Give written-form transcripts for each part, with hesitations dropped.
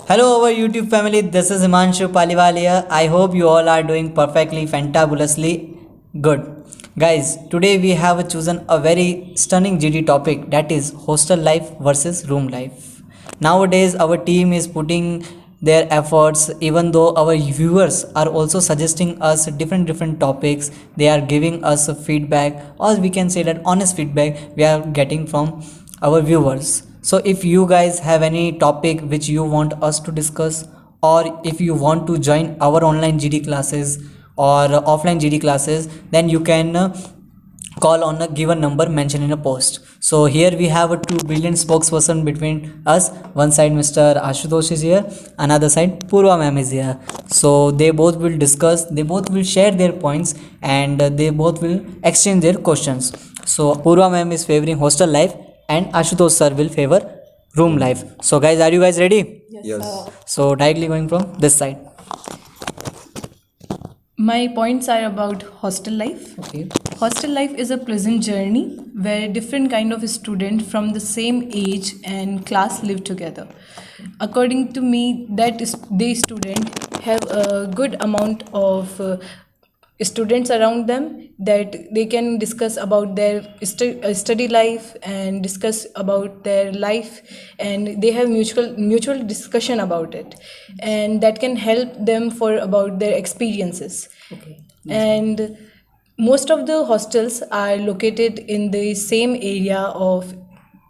Hello, our YouTube family. This is Himanshu Paliwalia. I hope you all are doing perfectly, fantabulously good. Guys, today we have chosen a very stunning GD topic, that is hostel life versus room life. Nowadays, our team is putting their efforts, even though our viewers are also suggesting us different topics. They are giving us a feedback, or we can say that honest feedback we are getting from our viewers. So if you guys have any topic which you want us to discuss, or if you want to join our online GD classes or offline GD classes, then you can call on a given number mentioned in a post. So here we have a two brilliant spokesperson between us. One side Mr. Ashutosh is here, another side Purva ma'am is here. So they both will discuss, they both will share their points, and they both will exchange their questions. So Purva ma'am is favoring hostel life and Ashutosh sir will favor room life. So guys, are you guys ready? Yes. So directly going from this side. My points are about hostel life. Okay. Hostel life is a pleasant journey where different kind of students from the same age and class live together. According to me, that is, they student have a good amount of students around them that they can discuss about their study life and discuss about their life, and they have mutual discussion about it, and that can help them for about their experiences. Okay. And most of the hostels are located in the same area of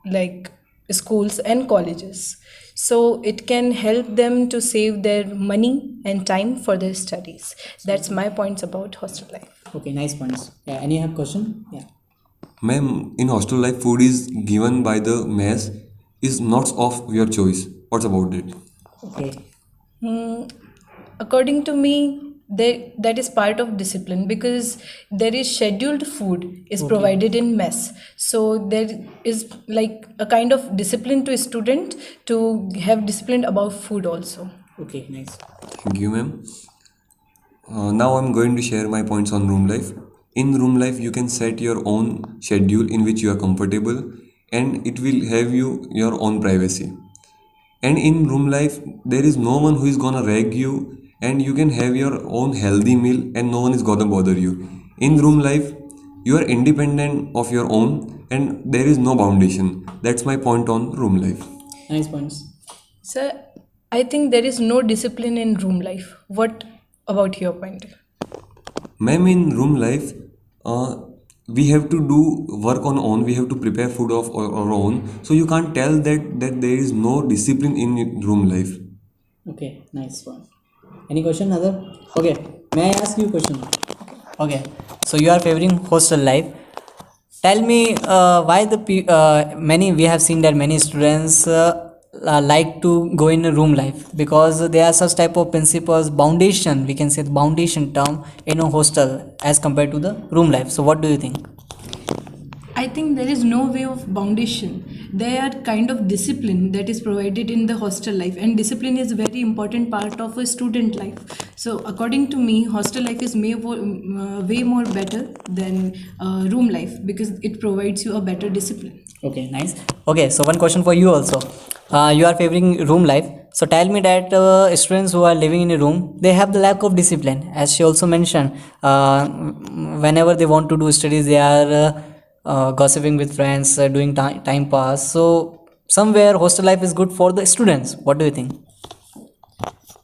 like schools and colleges, so it can help them to save their money and time for their studies. That's my points about hostel life. Okay, nice points. Yeah, any question? Yeah. Ma'am, in hostel life, food is given by the mess, is not of your choice. What's about it? Okay. According to me, that is part of discipline, because there is scheduled food is provided in mess, so there is like a kind of discipline to a student to have discipline about food also. Okay, nice. Thank you, ma'am. Now I'm going to share my points on room life. In room life, you can set your own schedule in which you are comfortable, and it will have you your own privacy. And in room life, there is no one who is gonna rag you, and you can have your own healthy meal, and no one is gonna bother you. In room life, you are independent of your own, and there is no foundation. That's my point on room life. Nice points. Sir, I think there is no discipline in room life. What about your point? Ma'am, in room life, we have to do work on own. We have to prepare food of our own. So you can't tell that there is no discipline in room life. Okay, nice one. Any question, other? Okay, may I ask you a question? Okay, so you are favoring hostel life. Tell me why many, we have seen that many students like to go in a room life, because there are such type of principles, foundation, we can say the foundation term in a hostel as compared to the room life. So what do you think? I think there is no way of foundation. There are kind of discipline that is provided in the hostel life, and discipline is a very important part of a student life. So according to me, hostel life is way more better than room life, because it provides you a better discipline. Okay, nice. Okay, so one question for you also. You are favoring room life. So tell me that students who are living in a room, they have the lack of discipline. As she also mentioned, whenever they want to do studies, they are gossiping with friends, doing time pass. So somewhere hostel life is good for the students. What do you think?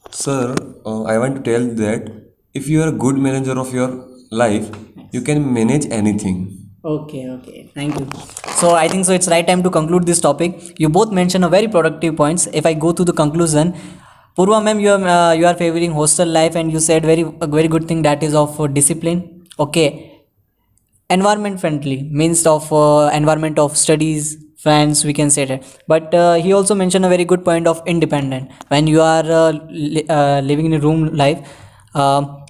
Sir, I want to tell that if you are a good manager of your life, you can manage anything. Okay, thank you. So I think so it's right time to conclude this topic. You both mentioned a very productive points. If I go to the conclusion, Purva ma'am, you are favoring hostel life, and you said a very good thing, that is of discipline. Okay, environment friendly means of environment of studies, friends, we can say that. But he also mentioned a very good point of independent. When you are living in a room life,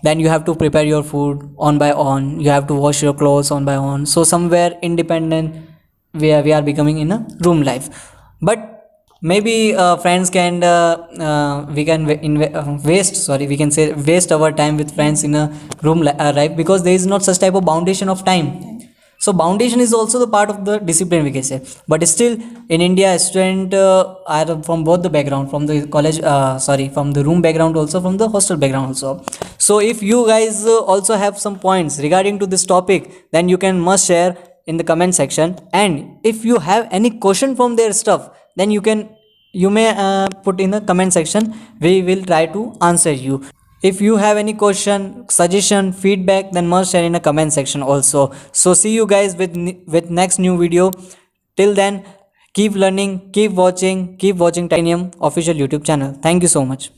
then you have to prepare your food on by on, you have to wash your clothes on by on. So somewhere independent we are becoming in a room life. But maybe friends can we can we can say waste our time with friends in a room life, because there is not such type of foundation of time. So foundation is also the part of the discipline, we can say. But still in India, student are from both the background, from the college from the room background, also from the hostel background also. So if you guys also have some points regarding to this topic, then you can must share in the comment section. And if you have any question from their stuff, then you may put in the comment section. We will try to answer you. If you have any question, suggestion, feedback, then must share in the comment section also. So see you guys with next new video. Till then, keep learning, keep watching Titanium official YouTube channel. Thank you so much.